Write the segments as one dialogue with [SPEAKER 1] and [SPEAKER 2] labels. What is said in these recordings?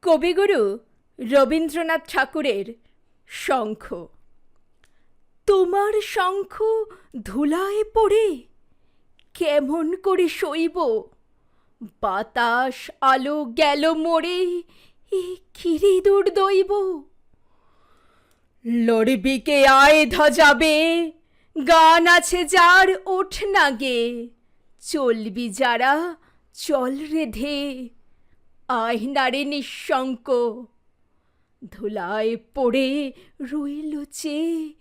[SPEAKER 1] কবিগুরু রবীন্দ্রনাথ ঠাকুরের শঙ্খ। তোমার শঙ্খ ধুলায় পড়ে কেমন করে সইব, বাতাস আলো গেল মোড়ে, এ কিরে দুর্দৈব। লড়বিকে আয় ধ্বজাবে, গান আছে যার ওঠ না গে, চলবি যারা চল রেধে, আয় নারে নিঃশঙ্ক। ধুলায় পড়ে রইল চেয়ে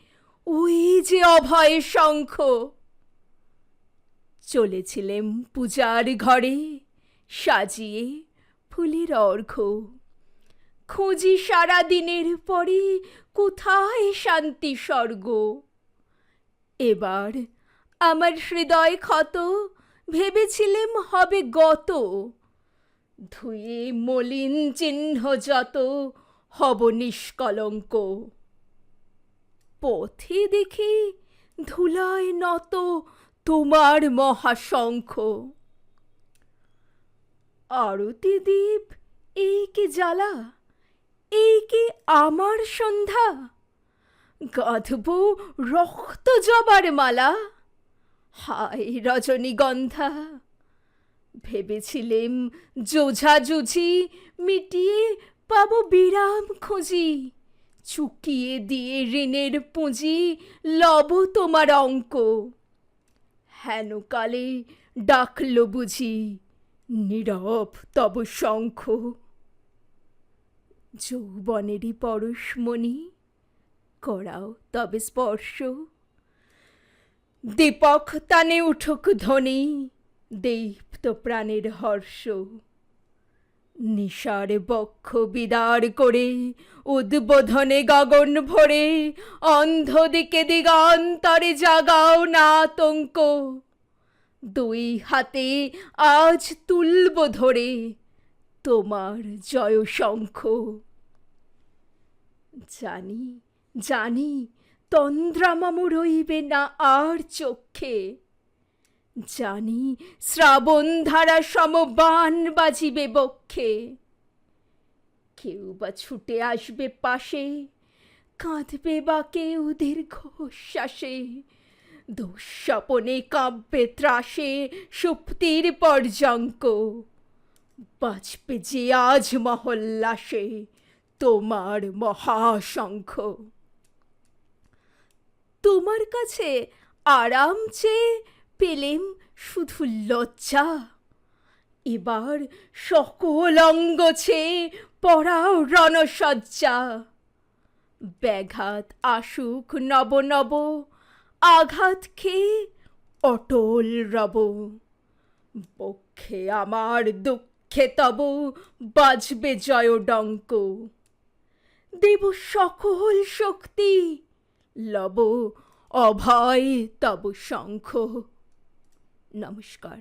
[SPEAKER 1] ওই যে অভয় শঙ্খ। চলেছিলেম পূজার ঘরে সাজিয়ে ফুলের অর্ঘ্য, খুঁজি সারা দিনের পরে কোথায় শান্তি স্বর্গ। এবার আমার হৃদয় ক্ষত ভেবেছিলেম হবে গত, ধুয়ে মলিন চিহ্ন যত হব নিষ্কলঙ্ক। পথে দেখি ধুলায় নত তোমার মহাশঙ্খ। আরতি দ্বীপ এই কি জ্বালা, এই কি আমার সন্ধ্যা, গাঁথব রক্ত জবার মালা, হায় রজনীগন্ধা। ভেবেছিলেম যোঝা জুঝি মিটিয়ে পাবো বিরাম খুঁজি, চুকিয়ে দিয়ে ঋণের পুঁজি লব তোমার অঙ্ক। হেন কালে ডাকল বুঝি নীরব তব শঙ্খ। যৌবনেরই পরশমণি করাও তবে স্পর্শ, দীপক তানে উঠুক ধ্বনি দীপ্ত প্রাণের হর্ষ। নিশার বক্ষ বিদার করে উদ্বোধনে গগন ভরে, অন্ধ দিকে দিগান্তরে জাগাও না আতঙ্ক। দুই হাতে আজ তুলব ধরে তোমার জয় শঙ্খ। জানি জানি তন্দ্রামাম রইবে না আর চক্ষে, জানি শ্রাবণ ধারা সম বাণ বাজিবে বক্ষে। কেউ বা ছুটে আসবে পাশে, কাঁদবে বা কেউ দীর্ঘশ্বাসে, দুঃস্বপনে কাব্যে ত্রাসে সুপ্তির পর্যঙ্ক। বাজবে যে আজ মহল্লাসে তোমার মহাশঙ্খ। তোমার কাছে আরাম চেয়ে পেলেম শুধু লজ্জা, এবার সকল অঙ্গ ছেয়ে পড়াও রণসজ্জা। ব্যাঘাত আসুক নব নব, আঘাত খেয়ে অটল রব। বক্ষে আমার দুঃখে তব বাজবে জয়ডঙ্ক। দেব সকল শক্তি, লব অভয় তব শঙ্খ। নমস্কার।